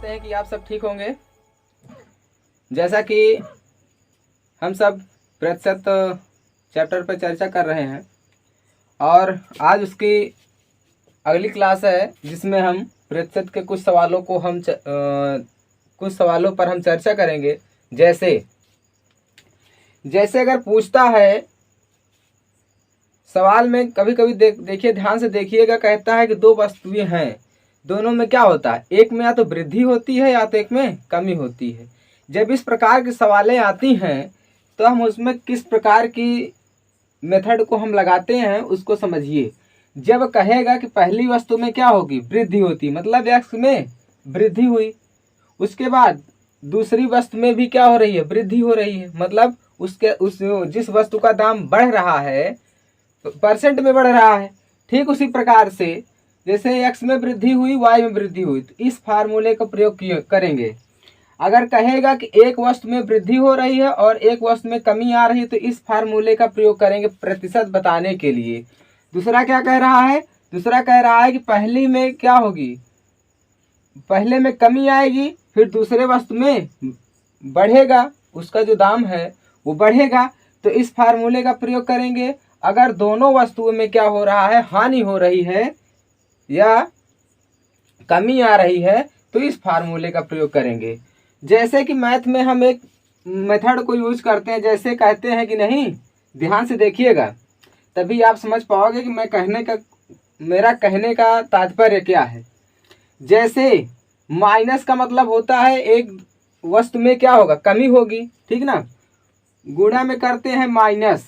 करते हैं कि आप सब ठीक होंगे। जैसा कि हम सब प्रतिशत चैप्टर पर चर्चा कर रहे हैं और आज उसकी अगली क्लास है जिसमें हम प्रतिशत के कुछ सवालों को कुछ सवालों पर हम चर्चा करेंगे। जैसे अगर पूछता है सवाल में, कभी कभी देखिए, ध्यान से देखिएगा, कहता है कि दो वस्तुएं हैं, दोनों में क्या होता है, एक में या तो वृद्धि होती है या तो एक में कमी होती है। जब इस प्रकार की सवालें आती हैं तो हम उसमें किस प्रकार की मेथड को हम लगाते हैं उसको समझिए। जब कहेगा कि पहली वस्तु में क्या होगी, वृद्धि होती, मतलब x में वृद्धि हुई, उसके बाद दूसरी वस्तु में भी क्या हो रही है, वृद्धि हो रही है, मतलब जिस वस्तु का दाम बढ़ रहा है परसेंट में बढ़ रहा है। ठीक उसी प्रकार से जैसे x में वृद्धि हुई, y में वृद्धि हुई, तो इस फार्मूले का प्रयोग करेंगे। अगर कहेगा कि एक वस्तु में वृद्धि हो रही है और एक वस्तु में कमी आ रही है तो इस फार्मूले का प्रयोग करेंगे प्रतिशत बताने के लिए। दूसरा क्या कह रहा है, दूसरा कह रहा है कि पहली में क्या होगी, पहले में कमी आएगी, फिर दूसरे वस्तु में बढ़ेगा, उसका जो दाम है वो बढ़ेगा, तो इस फार्मूले का प्रयोग करेंगे। अगर दोनों वस्तुओं में क्या हो रहा है, हानि हो रही है या कमी आ रही है, तो इस फार्मूले का प्रयोग करेंगे। जैसे कि मैथ में हम एक मेथड को यूज करते हैं, जैसे कहते हैं कि नहीं, ध्यान से देखिएगा तभी आप समझ पाओगे कि मेरा कहने का तात्पर्य क्या है। जैसे माइनस का मतलब होता है एक वस्तु में क्या होगा, कमी होगी, ठीक ना। गुणा में करते हैं माइनस,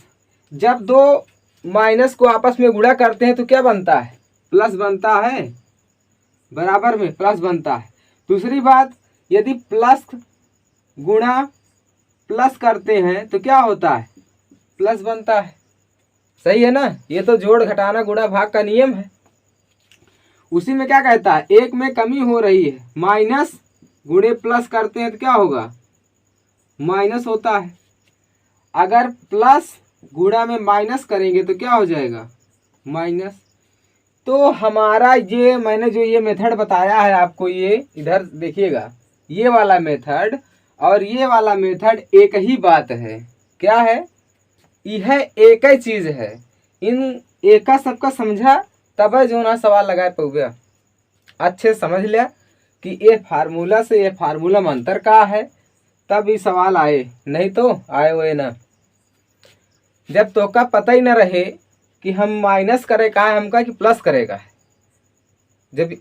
जब दो माइनस को आपस में गुणा करते हैं तो क्या बनता है, प्लस बनता है, बराबर में प्लस बनता है। दूसरी बात, यदि प्लस गुणा प्लस करते हैं तो क्या होता है, प्लस बनता है। सही है ना, ये तो जोड़ घटाना गुणा भाग का नियम है। उसी में क्या कहता है, एक में कमी हो रही है, माइनस गुणे प्लस करते हैं तो क्या होगा, माइनस होता है। अगर प्लस गुणा में माइनस करेंगे तो क्या हो जाएगा, माइनस। तो हमारा ये मैंने जो ये मेथड बताया है आपको, ये इधर देखिएगा, ये वाला मेथड और ये वाला मेथड एक ही बात है। क्या है, यह एक ही चीज है। इन एक का सबका समझा तब जो ना सवाल लगाए पहुआ, अच्छे समझ लिया कि ये फार्मूला से ये फार्मूला में अंतर का है, तब ये सवाल आए, नहीं तो आए हुए ना। जब तो का पता ही ना रहे कि हम माइनस करे का है, हमका कि प्लस करेगा है, जब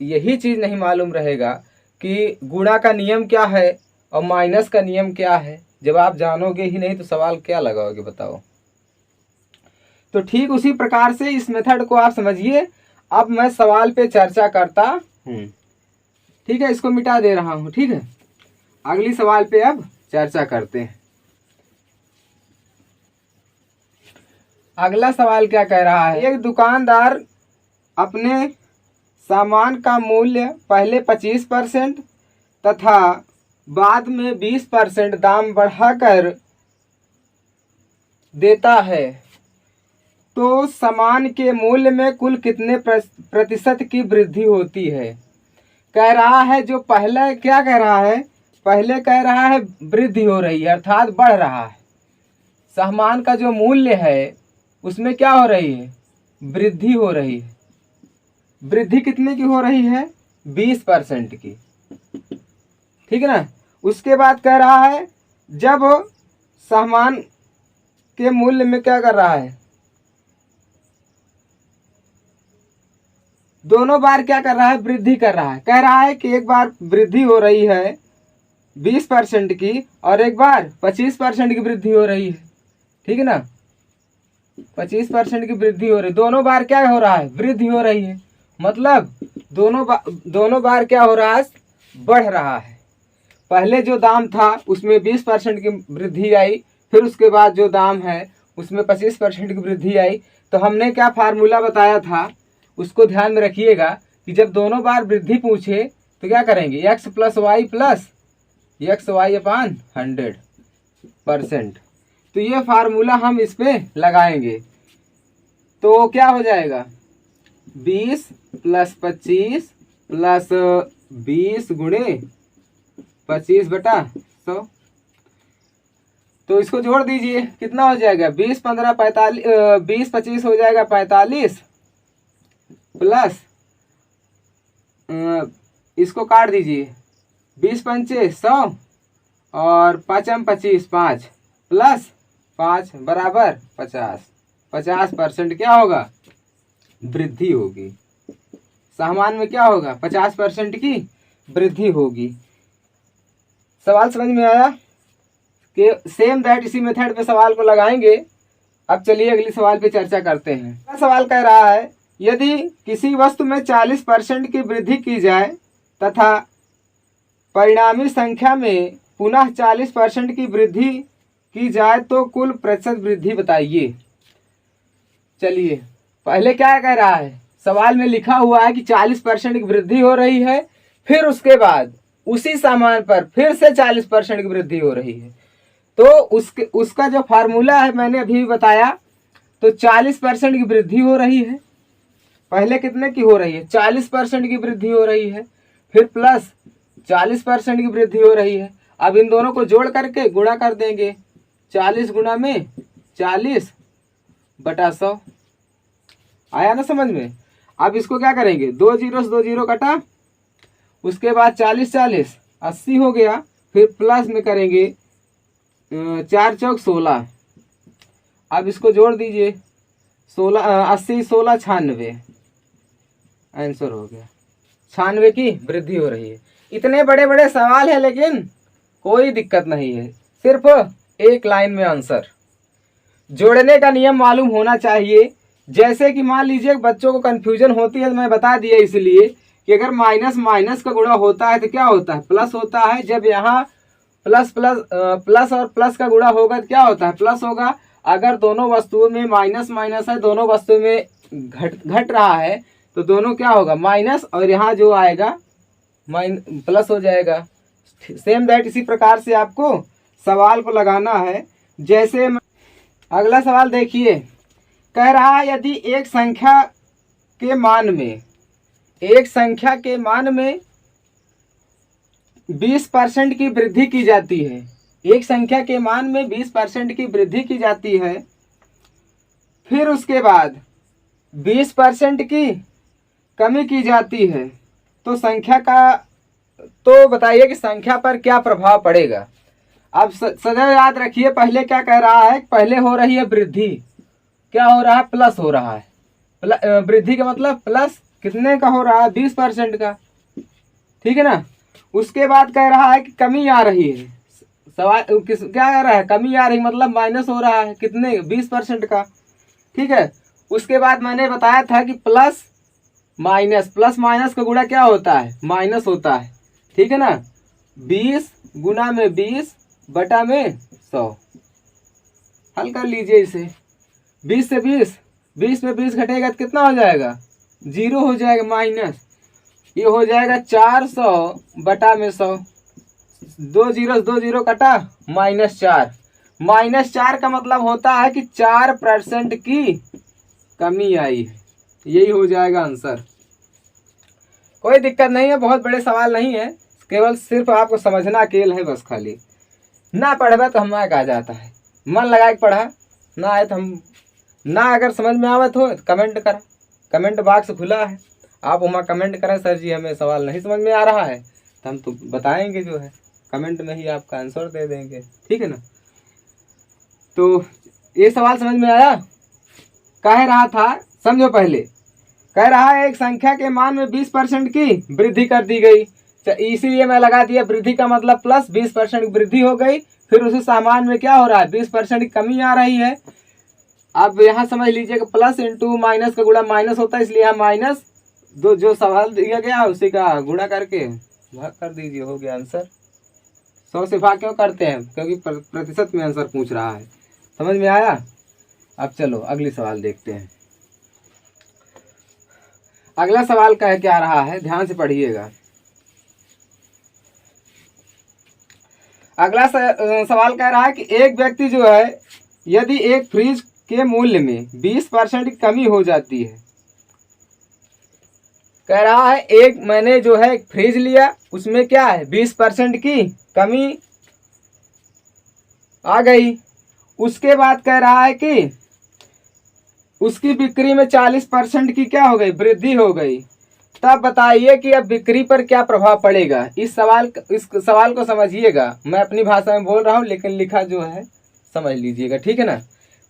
यही चीज नहीं मालूम रहेगा कि गुणा का नियम क्या है और माइनस का नियम क्या है, जब आप जानोगे ही नहीं तो सवाल क्या लगाओगे बताओ। तो ठीक उसी प्रकार से इस मेथड को आप समझिए। अब मैं सवाल पे चर्चा करता हूँ, ठीक है, इसको मिटा दे रहा हूँ, ठीक है। अगली सवाल पे अब चर्चा करते हैं। अगला सवाल क्या कह रहा है, एक दुकानदार अपने सामान का मूल्य पहले 25% तथा बाद में 20% दाम बढ़ाकर देता है, तो सामान के मूल्य में कुल कितने प्रतिशत की वृद्धि होती है। कह रहा है जो पहले क्या कह रहा है, पहले कह रहा है वृद्धि हो रही है अर्थात बढ़ रहा है, सामान का जो मूल्य है उसमें क्या हो रही है, वृद्धि हो रही है। वृद्धि कितने की हो रही है, 20% की, ठीक है ना। उसके बाद कह रहा है जब सामान के मूल्य में क्या कर रहा है, दोनों बार क्या कर रहा है, वृद्धि कर रहा है। कह रहा है कि एक बार वृद्धि हो रही है 20% की और एक बार 25% की वृद्धि हो रही है, ठीक है ना। 25% की वृद्धि हो रही, दोनों बार क्या हो रहा है, वृद्धि हो रही है, मतलब दोनों बार क्या हो रहा है, बढ़ रहा है। पहले जो दाम था उसमें 20% की वृद्धि आई, फिर उसके बाद जो दाम है उसमें 25% की वृद्धि आई। तो हमने क्या फार्मूला बताया था उसको ध्यान में रखिएगा कि जब दोनों बार वृद्धि पूछे तो क्या करेंगे, x plus y plus x y upon 100%। तो ये फार्मूला हम इस पे लगाएंगे तो क्या हो जाएगा, 20 प्लस 25 प्लस 20 गुणे 25/100। तो इसको जोड़ दीजिए, कितना हो जाएगा? 20 15 45, 20 25 हो जाएगा 45 प्लस इसको काट दीजिए, 20 पंचे 100 और 5 25 5 प्लस 5 बराबर 50। 50% क्या होगा? वृद्धि होगी। सामान में क्या होगा? 50% की वृद्धि होगी। सवाल समझ में आया? कि सेम दैट इसी मेथड पे सवाल को लगाएंगे। अब चलिए अगली सवाल पे चर्चा करते हैं। सवाल कह रहा है यदि किसी वस्तु में 40% की वृद्धि की जाए तथा परिणामी संख्या में पुनः 40% की वृद्धि की जाए तो कुल प्रतिशत वृद्धि बताइए। चलिए पहले क्या कह रहा है? सवाल में लिखा हुआ है कि 40% की वृद्धि हो रही है, फिर उसके बाद उसी सामान पर फिर से 40% की वृद्धि हो रही है। तो उसका जो फार्मूला है मैंने अभी बताया। तो 40% की वृद्धि हो रही है, पहले कितने की हो रही है? 40% की वृद्धि हो रही है, फिर प्लस 40% की वृद्धि हो रही है। अब इन दोनों को जोड़ करके गुणा कर देंगे, 40 गुणा में 40/100। आया ना समझ में? अब इसको क्या करेंगे? 2 जीरो से 2 जीरो कटा, उसके बाद 40 40 80 हो गया, फिर प्लस में करेंगे 4 चौक 16। अब इसको जोड़ दीजिए, 80 16 96, आंसर हो गया। 96 की वृद्धि हो रही है। इतने बड़े बड़े सवाल है लेकिन कोई दिक्कत नहीं है, सिर्फ एक लाइन में आंसर। जोड़ने का नियम मालूम होना चाहिए। जैसे कि मान लीजिए बच्चों को कन्फ्यूजन होती है, तो मैं बता दिया इसलिए कि अगर माइनस माइनस का गुणा होता है तो क्या होता है? प्लस होता है। जब यहाँ प्लस और प्लस का गुणा होगा तो क्या होता है? प्लस होगा। अगर दोनों वस्तुओं में माइनस माइनस है, दोनों वस्तुओं में घट रहा है, तो दोनों क्या होगा? माइनस, और यहाँ जो आएगा प्लस हो जाएगा। सेम दैट इसी प्रकार से आपको सवाल को लगाना है। जैसे अगला सवाल देखिए, कह रहा है यदि एक संख्या के मान में 20% की वृद्धि की जाती है, एक संख्या के मान में 20% की वृद्धि की जाती है, फिर उसके बाद 20% की कमी की जाती है, तो तो बताइए कि संख्या पर क्या प्रभाव पड़ेगा। अब सदैव याद रखिए, पहले क्या कह रहा है? पहले हो रही है वृद्धि, क्या हो रहा है? प्लस हो रहा है। वृद्धि का मतलब प्लस कितने का हो रहा है? 20% का, ठीक है ना। उसके बाद कह रहा है कि कमी आ रही है। सवाल क्या कह रहा है? कमी आ रही मतलब माइनस हो रहा है, कितने? 20% का, ठीक है। उसके बाद मैंने बताया था कि प्लस माइनस का गुणा क्या होता है? माइनस होता है, ठीक है ना। 20 गुणा में 20 बटा में 100। हल कर लीजिए इसे। 20 से 20 में 20 घटेगा तो कितना हो जाएगा? 0 हो जाएगा, माइनस। ये हो जाएगा 400 बटा में 100। 2 जीरो से 2 जीरो कटा, -4। -4 का मतलब होता है कि 4% की कमी आई है। यही हो जाएगा आंसर। कोई दिक्कत नहीं है, बहुत बड़े सवाल नहीं है, केवल सिर्फ आपको समझना अकेल है बस। खाली ना पढ़बा तो हम आ जाता है, मन लगा के पढ़ा, ना आए तो हम ना, अगर समझ में आवत हो तो कमेंट करा, कमेंट बॉक्स खुला है, आप वहाँ कमेंट करें सर जी हमें सवाल नहीं समझ में आ रहा है, तो हम तो बताएंगे, जो है कमेंट में ही आपका आंसर दे देंगे, ठीक है ना। तो ये सवाल समझ में आया? कह रहा था, समझो पहले, कह रहा है एक संख्या के मान में 20% की वृद्धि कर दी गई, इसीलिए मैं लगा दिया वृद्धि का मतलब प्लस, 20% की वृद्धि हो गई, फिर उसी सामान में क्या हो रहा है? 20% की कमी आ रही है। अब यहाँ समझ लीजिए कि प्लस इंटू माइनस का गुणा माइनस होता है, इसलिए यहाँ माइनस, जो सवाल दिया गया उसी का गुणा करके भाग कर दीजिए, हो गया आंसर। 100 से भाग क्यों करते हैं? क्योंकि प्रतिशत में आंसर पूछ रहा है। समझ में आया? अब चलो अगली सवाल देखते हैं। अगला सवाल क्या रहा है, ध्यान से पढ़िएगा। अगला सवाल कह रहा है कि एक व्यक्ति जो है, यदि एक फ्रिज के मूल्य में 20% की कमी हो जाती है, कह रहा है एक मैंने जो है फ्रिज लिया, उसमें क्या है 20% की कमी आ गई। उसके बाद कह रहा है कि उसकी बिक्री में 40% की क्या हो गई, वृद्धि हो गई। तब बताइए कि अब बिक्री पर क्या प्रभाव पड़ेगा। इस सवाल को समझिएगा, मैं अपनी भाषा में बोल रहा हूँ लेकिन लिखा जो है समझ लीजिएगा, ठीक है ना।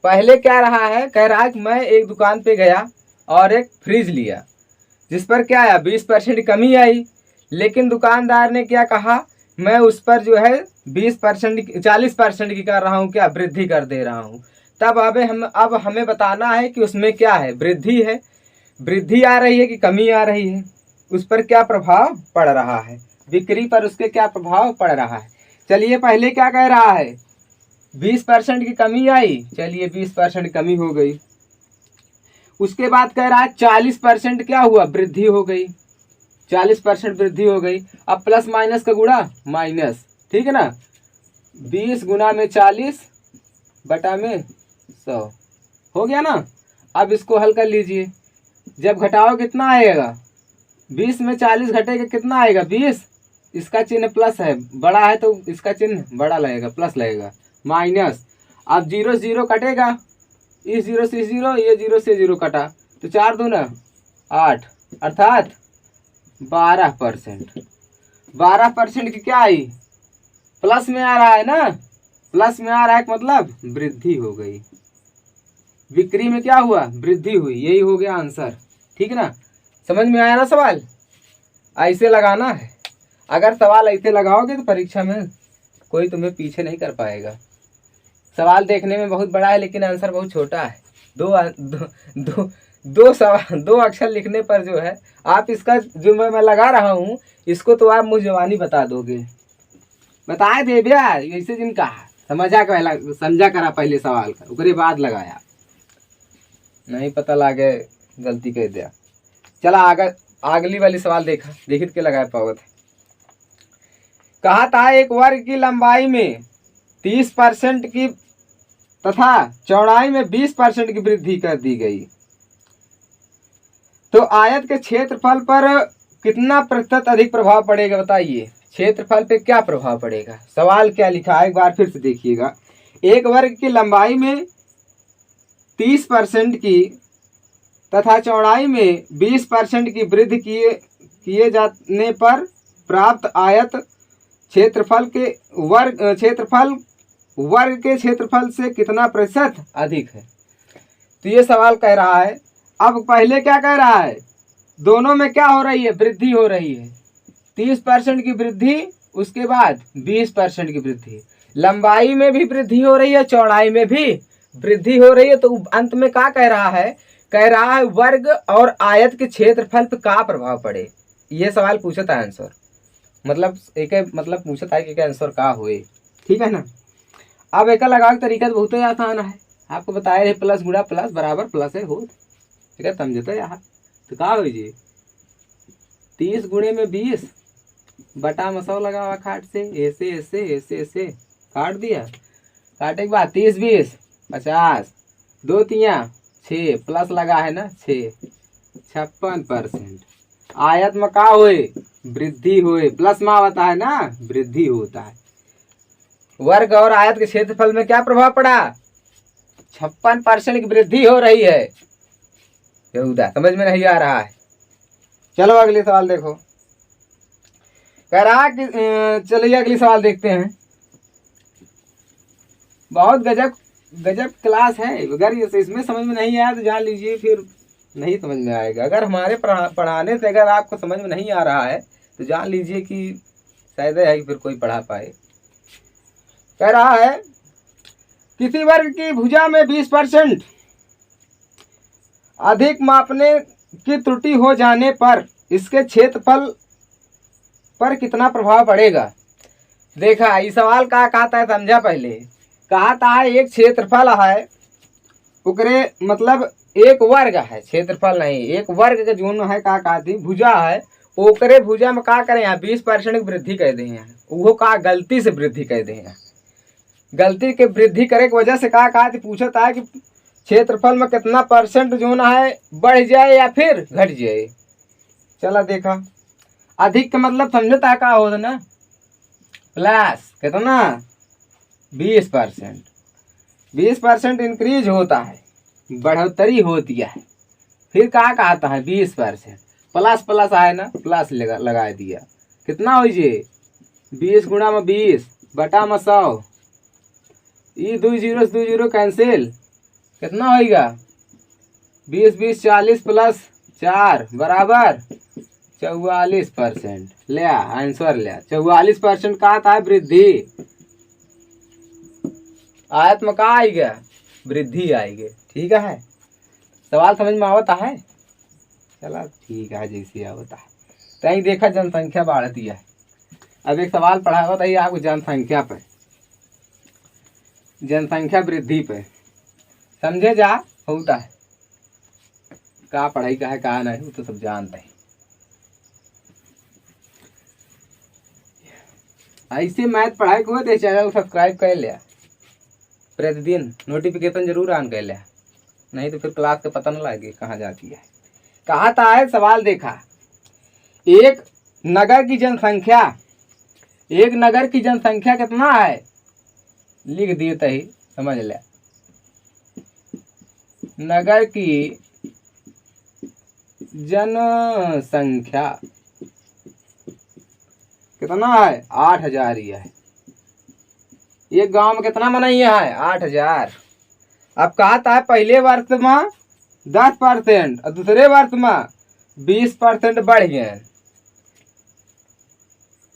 पहले क्या रहा है, कह रहा है कि मैं एक दुकान पे गया और एक फ्रिज लिया, जिस पर क्या आया 20% कमी आई। लेकिन दुकानदार ने क्या कहा, मैं उस पर जो है 20% 40% की कर रहा हूँ, क्या वृद्धि कर दे रहा हूँ। तब अब हमें बताना है कि उसमें क्या है, वृद्धि है, वृद्धि आ रही है कि कमी आ रही है, उस पर क्या प्रभाव पड़ रहा है, बिक्री पर उसके क्या प्रभाव पड़ रहा है। चलिए पहले क्या कह रहा है, 20% की कमी आई, चलिए 20% कमी हो गई। उसके बाद कह रहा है 40% क्या हुआ, वृद्धि हो गई, 40% वृद्धि हो गई। अब प्लस माइनस का गुणा माइनस, ठीक है ना, 20 गुना में 40 बटा में 100 हो गया ना। अब इसको हल कर लीजिए, जब घटाओ कितना आएगा, 20 में 40 घटेगा कितना आएगा 20, इसका चिन्ह प्लस है, बड़ा है तो इसका चिन्ह बड़ा लगेगा, प्लस लगेगा, माइनस। अब 0 0 कटेगा, इस 0 से 0, ये 0 से 0 कटा, तो 4 दूना 8, अर्थात 12%। 12% की क्या आई, प्लस में आ रहा है ना, प्लस में आ रहा है मतलब वृद्धि हो गई, बिक्री में क्या हुआ, वृद्धि हुई, यही हो गया आंसर, ठीक है ना। समझ में आया ना सवाल, ऐसे लगाना है। अगर सवाल ऐसे लगाओगे तो परीक्षा में कोई तुम्हें पीछे नहीं कर पाएगा। सवाल देखने में बहुत बड़ा है लेकिन आंसर बहुत छोटा है। दो अक्षर लिखने पर जो है आप इसका जो मैं लगा रहा हूँ इसको तो आप मुझे जवानी बता दोगे। बताए दे भैया ऐसे दिन कहा, समझा करा पहले सवाल का, उसके बाद लगाया, नहीं पता लागे गलती कर दिया। चला आगे अगली वाली सवाल देखित के लगाए पावत है। कहा था एक वर्ग की लंबाई में 30% की तथा चौड़ाई में 20% की वृद्धि कर दी गई, तो आयत के क्षेत्रफल पर कितना प्रतिशत अधिक प्रभाव पड़ेगा, बताइए। क्षेत्रफल पे क्या प्रभाव पड़ेगा, सवाल क्या लिखा है एक बार फिर से देखिएगा। एक वर्ग की लंबाई में 30% की तथा चौड़ाई में 20% की वृद्धि किए जाने पर प्राप्त आयत क्षेत्रफल वर्ग के क्षेत्रफल से कितना प्रतिशत अधिक है। तो ये सवाल कह रहा है। अब पहले क्या कह रहा है, दोनों में क्या हो रही है, वृद्धि हो रही है, 30% की वृद्धि, उसके बाद 20% की वृद्धि, लंबाई में भी वृद्धि हो रही है, चौड़ाई में भी वृद्धि हो रही है। तो अंत में क्या कह रहा है, कह रहा है वर्ग और आयत के क्षेत्रफल पर क्या प्रभाव पड़े। ये सवाल पूछा था आंसर, मतलब पूछा था कि आंसर का हुए, ठीक है ना। अब एक लगा तरीका तो बहुत ही आसान है, आपको बताए रहे प्लस गुणा प्लस बराबर प्लस है हो, ठीक है, समझते यहाँ। तो क्या हो जी 30 गुणे में 20 बटा में 100 लगा हुआ खाट से, ऐसे ऐसे ऐसे ऐसे काट दिया, काटे के बाद 30 20 50 2 3 6 प्लस लगा है ना 6, 56%। आयत में का हुए, वृद्धि हुए, प्लस में होता है ना वृद्धि होता है। वर्ग और आयत के क्षेत्रफल में क्या प्रभाव पड़ा, 56% की वृद्धि हो रही है। यहूदा समझ में नहीं आ रहा है। चलो अगले सवाल देखो, कह रहा कि चलिए अगली सवाल देखते हैं। बहुत गजब क्लास है, अगर इसमें समझ में नहीं आया तो जान लीजिए फिर नहीं समझ में आएगा। अगर हमारे पढ़ाने से अगर आपको समझ में नहीं आ रहा है तो जान लीजिए कि शायद है कि फिर कोई पढ़ा पाए। कह रहा है किसी वर्ग की भुजा में 20% अधिक मापने की त्रुटि हो जाने पर इसके क्षेत्रफल पर कितना प्रभाव पड़ेगा। देखा इस सवाल का कहता है, समझा पहले। कहता है एक क्षेत्रफल है, उकरे मतलब एक वर्ग है, क्षेत्रफल नहीं, एक वर्ग का जो है का कहती भुजा है, ओकरे भुजा में का करें यहाँ 20% की वृद्धि कर दे हैं, वो का गलती से वृद्धि कर दे हैं। गलती के वृद्धि करे की वजह से का कहती पूछता है कि क्षेत्रफल में कितना % जो है बढ़ जाए या फिर घट जाए। चला देखा, अधिक का मतलब समझता का होता ना, प्लस कितना 20%। 20% इंक्रीज होता है, बढ़ोतरी होती है। फिर कहा कहता है 20%, प्लस प्लस आए ना, प्लस लगा दिया। कितना हो जे 20 गुणा में 20 बटा में 100, ये 2 जीरो 2 जीरो कैंसिल, कितना होगा 20 20 40 प्लस 4 बराबर 44%। ले आंसर ले 44% का आता है वृद्धि। आयत में का आएगा वृद्धि आएगी। ठीक है, सवाल समझ में आवता है। चला ठीक है, जैसे आवता है। कहीं देखा जनसंख्या बढ़ती है। अब एक सवाल पढ़ा हुआ था आपको जनसंख्या पे, जनसंख्या वृद्धि पे, समझे जा होता है का पढ़ाई का है का नहीं, वो तो सब जानते हैं। ऐसे मैथ पढ़ाई को तो चैनल को सब्सक्राइब कर लिया, प्रतिदिन नोटिफिकेशन जरूर ऑन कर लिया, नहीं तो फिर क्लास का पता न लगे कहाँ जाती है। कहा था है सवाल देखा, एक नगर की जनसंख्या, एक नगर की जनसंख्या कितना है, लिख दिए तही समझ ले। नगर की जनसंख्या कितना है 8000 ही है। एक गांव में कितना मनैया है 8000। अब कहा था पहले वर्ष में 10% और दूसरे वर्ष में 20% बढ़ गए।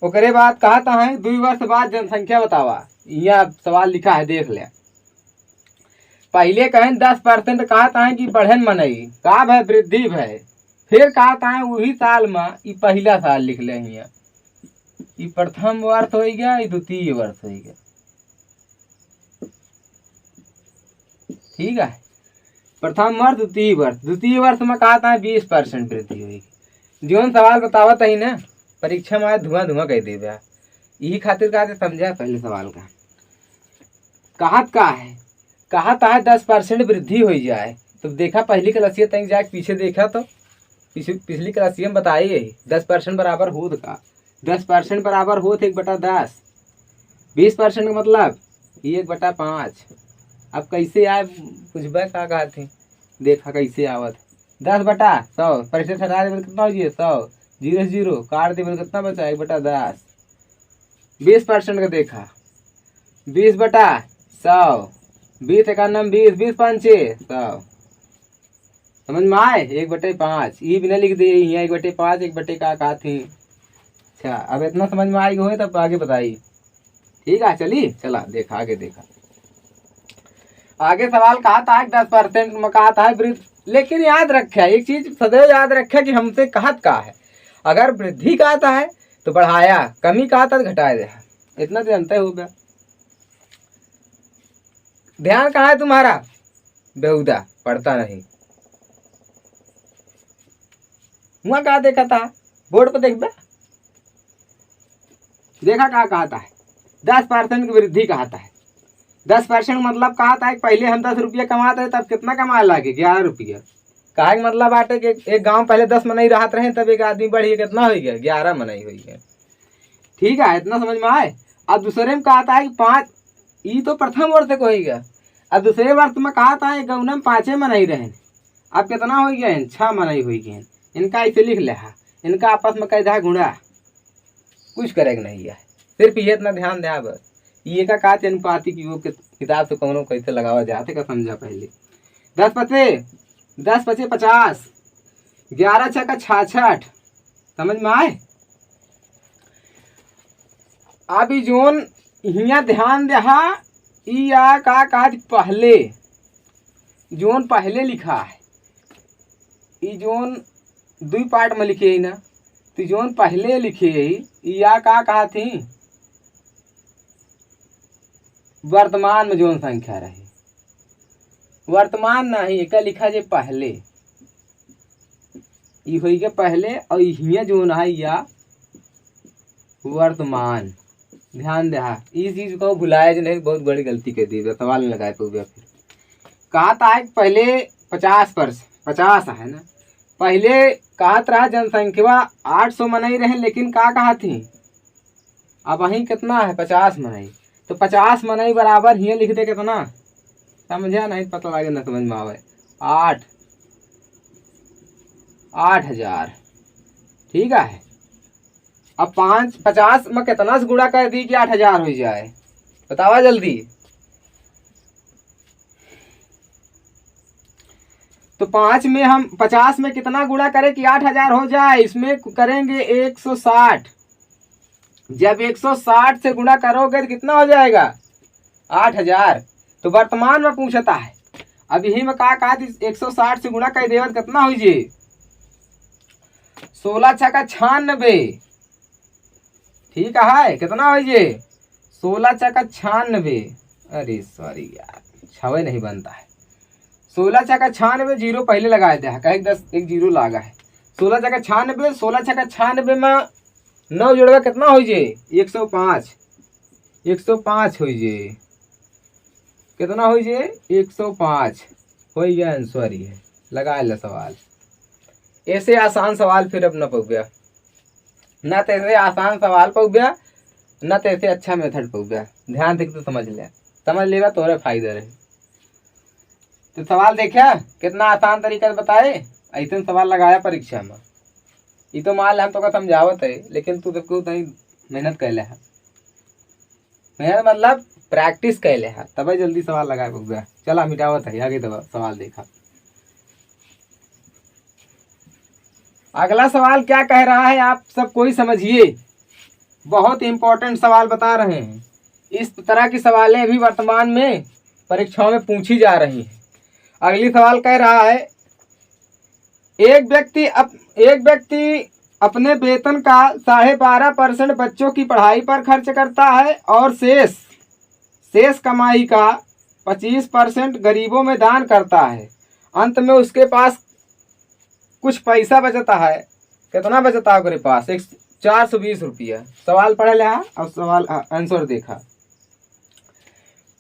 ओकरे बाद कहा था है 2 वर्ष बाद जनसंख्या बतावा। यहाँ सवाल लिखा है देख ले। पहले कहें 10% कहा था है कि बढ़न मनई का भय वृद्धि भय, फिर कहा था है वही साल में ये पहला साल लिख ले। यहाँ ये प्रथम वर्ष हो गया, ये द्वितीय वर्ष हो गया। ठीक है, प्रथम वर्ष द्वितीय वर्ष, द्वितीय वर्ष में कहा था 20% वृद्धि हुई। जीवन सवाल बतावत है ना, परीक्षा में धुआं धुआं कह दे बा, यही खातिर कहा समझा पहले सवाल का। कहत का है, कहता है 10% वृद्धि हो जाए। तो देखा पहली क्लासिया तक जाके पीछे देखा तो पिछली क्लासिया में बताई है 10% बराबर होत का, 10% बराबर होत 1/10, 20% का मतलब 1/5। अब कैसे आए पूछबे का कहा थे, देखा कैसे आवत 10/100 प्रतिशत हटा दे कितना हो जाए 100, 0 0 काट दे कितना बचा 1/10। 20% का देखा 20/100, 20 91 20 20 5 100, समझ में आए 1/5। ये भी ना लिख दे यहाँ 1/5 1 का कहा थी। अच्छा अब इतना समझ में आएगी हो तब आगे बताइए। ठीक है चलिए, चला देखा आगे देखा। आगे सवाल कहा था 10% में कहा था वृद्धि, लेकिन याद रखे एक चीज सदैव याद रखे कि हमसे कहत का है, अगर वृद्धि कहता है तो बढ़ाया, कमी कहता तो घटाया दे, इतना तो जानते हो गया। ध्यान कहाँ है तुम्हारा, बेहुदा पढ़ता नहीं। वहां कहा देखा था बोर्ड पर देख देखा कहा कहता है 10% की वृद्धि कहता है। 10% मतलब कहता है पहले हम 10 रुपया कमाते हैं तब कितना कमाए लागे 11 रुपया। कहा मतलब बाटे कि एक गांव पहले 10 मनई रहते रहे तब एक आदमी बढ़ी कितना हो गया 11 मनई हुई है। ठीक है इतना समझ में आए। अब दूसरे में कहता है कि 5, ये तो प्रथम वर्ष को हो गया। अब दूसरे वर्ष में कहता है गौना में 5 मनई रहे, अब कितना हो गया 6 मनई हुई गए। इनका ऐसे लिख ले, इनका आपस में कह गुणा, कुछ करेगा नहीं है, सिर्फ ये इतना ध्यान दे बस। ये का कहा अनुपाति की वो किताब से कौन कैसे लगावा जाते का समझा पहले। 10 पचे 50, 11 छक्का 66, समझ में आए। अभी जोन यहाँ ध्यान दे या का पहले जोन पहले लिखा है, ये जोन 2 पार्ट में लिखे है ना, तो जोन पहले लिखे या का कहा थी वर्तमान में जोन संख्या रहे, वर्तमान नहीं एक लिखा जे पहले, ये हो गया पहले और यहाँ जोन है या वर्तमान। ध्यान दे इस चीज को भुलाया जो नहीं, बहुत बड़ी गलती कर दी, सवाल में लगाए तो फिर कहा था पहले 50% 50 है ना, पहले कहत रहा जनसंख्या 800 मनई रहे, लेकिन का कहा थी अब वहीं कितना है 50 मनई। तो 50 मनई बराबर ही लिख दे कितना, समझा नहीं पता लगे न समझ में आवे, 8,000। ठीक है। अब 50 में कितना से गुणा कर दी कि 8,000 हो जाए, बतावा जल्दी। तो 5 में हम 50 में कितना गुणा करें कि 8,000 हो जाए, इसमें करेंगे 160। जब 160 से गुणा करोगे तो कितना हो जाएगा 8,000। तो वर्तमान में पूछता है, अब यही में कहा 160 से गुणा कर देवत कितना हो जी 16 छक्का 96। ठीक है, कितना हो जी 16 छक्का 96। अरे सॉरी यार, छवे नहीं बनता है। 16 छक्का 96, जीरो पहले लगाए थे, कहे 10 एक जीरो लगा है। 16 छक्का 96, 16 छक्का 96 में 9 जोड़वा कितना हो जे 105। 105 हो जे, कितना हो जे 105 हो गया। आंसर ही है, लगा ले सवाल। ऐसे आसान सवाल फिर अब न पक गया, न तो ऐसे आसान सवाल पक गया, न तो ऐसे अच्छा मेथड पक गया। ध्यान से तो समझ ले, समझ लेगा तोरे फायदा रहे। तो सवाल देखा कितना आसान तरीका से बताए, ऐसे सवाल लगाया परीक्षा में। ये तो मान हम तो का समझावत है, लेकिन तू देखो नहीं मेहनत कैले है। मेहनत मतलब प्रैक्टिस कैले है, तब जल्दी सवाल लगा गया। चला मिटावत है, आगे दबा सवाल देखा। अगला सवाल क्या कह रहा है आप सब कोई समझिए, बहुत इंपॉर्टेंट सवाल बता रहे हैं। इस तरह की सवालें अभी वर्तमान में परीक्षाओं में पूछी जा रही हैं। अगली सवाल कह रहा है, एक व्यक्ति अपने वेतन का 12.5% बच्चों की पढ़ाई पर खर्च करता है और शेष कमाई का 25% गरीबों में दान करता है। अंत में उसके पास कुछ पैसा बचता है। कितना बचता है उसके पास 420 रुपया। सवाल पढ़ लिया और सवाल आंसर देखा।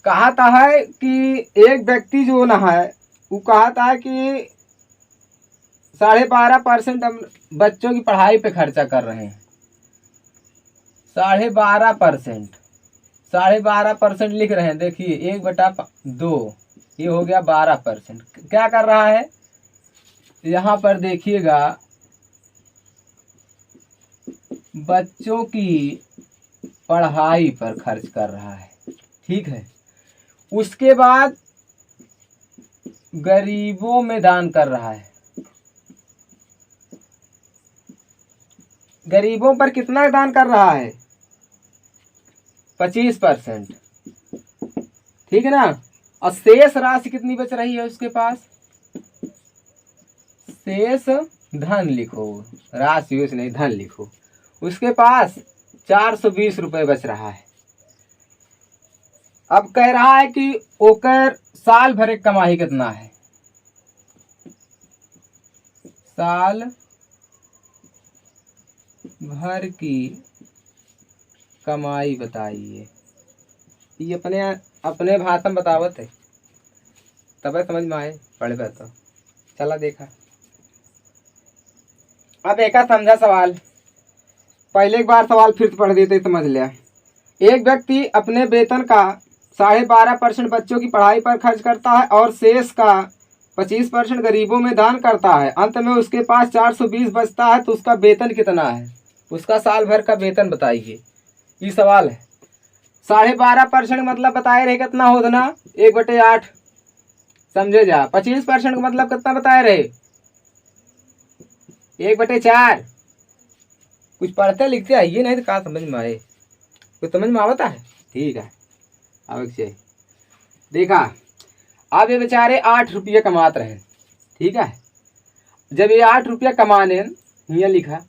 कहता है कि एक व्यक्ति जो ना है वो कहता है कि 12.5% हम बच्चों की पढ़ाई पे खर्चा कर रहे हैं। 12.5% लिख रहे हैं। देखिए 1/2 ये हो गया 12%। क्या कर रहा है यहाँ पर देखिएगा, बच्चों की पढ़ाई पर खर्च कर रहा है। ठीक है, उसके बाद गरीबों में दान कर रहा है। गरीबों पर कितना दान कर रहा है 25%। ठीक है ना। और शेष राशि कितनी बच रही है उसके पास, शेष धन लिखो, राशि उस नहीं धन लिखो। उसके पास 420 रुपये बच रहा है। अब कह रहा है कि ओकर साल भर कमाई कितना है, साल भर की कमाई बताइए। ये अपने भाषा में बतावत है, तब समझ में आए पढ़े तो। चला देखा। अब एक समझा सवाल, पहले एक बार सवाल फिर पढ़ देते समझ लिया। एक व्यक्ति अपने वेतन का 12.5% बच्चों की पढ़ाई पर खर्च करता है और शेष का 25% गरीबों में दान करता है। अंत में उसके पास 420 बचता है, तो उसका वेतन कितना है, उसका साल भर का वेतन बताइए। ये सवाल है। 12.5% मतलब बताए रहे कितना होता ना 1/8, समझे जा। 25% का मतलब कितना बताए रहे 1/4। कुछ पढ़ते लिखते आइए, नहीं तो कहा समझ में आए। कुछ समझ में आवता है। ठीक है, अब देखा। अब ये बेचारे 8 रुपये कमाते रहे। ठीक है, जब ये 8 रुपया कमाने, यहाँ लिखा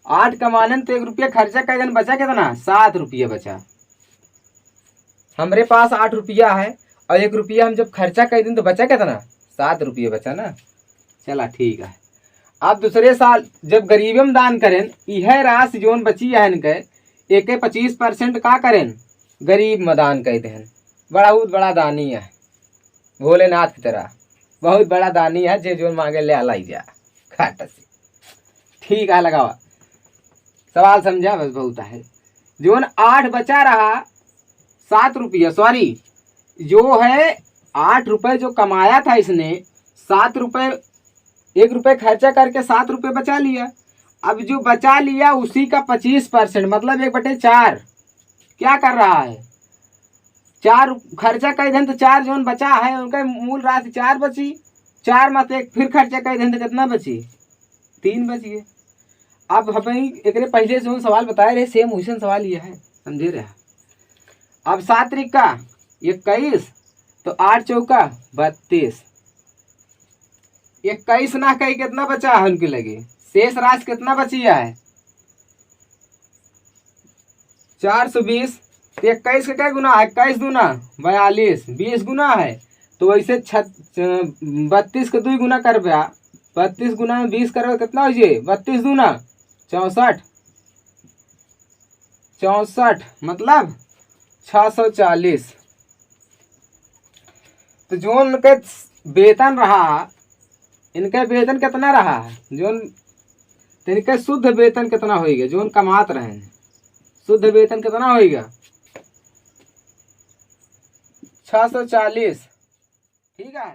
8 कमाने तो 1 रुपया खर्चा कर दिन, बचा कितना 7 रुपया बचा। हमारे पास 8 रुपया है और 1 रुपया हम जब खर्चा कर दिन तो बचा कितना 7 रुपये बचा ना। चला ठीक है। अब दूसरे साल जब गरीबों में दान करें, यह राशि जोन बची है इनके 25% का करें गरीब में दान कर दें। बहुत बड़ा दानी है, भोलेनाथ की तरह बहुत बड़ा दानी है। जे जो मांगे ले लाई जा, घाटा से। ठीक है, लगावा सवाल समझा, बस बहुत है। जोन 8 बचा रहा 7 रुपया, सॉरी जो है 8 रुपये जो कमाया था इसने, 7 रुपये 1 रुपये खर्चा करके 7 रुपये बचा लिया। अब जो बचा लिया उसी का 25% मतलब 1/4 क्या कर रहा है, 4 खर्चा कर दें तो 4 जोन बचा है उनका मूल राशि 4 बची, 4 मत 1 फिर खर्चा कर दें तो कितना बची, 3 बची है। अब हमें एक पहले जो सवाल बताए रहे सेम वैसे सवाल ये है, समझे रहे। अब 7 त्रिका 21 तो 8 चौका 32, 21 ना कहीं कितना बचा है उनके लगे, शेष राशि कितना बची है 420। तो 21 का क्या गुना है, 21 गुना 42, 20 गुना है तो वैसे 32 का 2 गुना कर, 32 गुना में 20 करो कितना हो जाए, 32 दूना 64, 64 मतलब 640। तो जो उनके वेतन रहा, इनका वेतन कितना रहा है, जो इनका शुद्ध वेतन कितना होगा, जो कमात रहे हैं शुद्ध वेतन कितना होगा 640। ठीक है।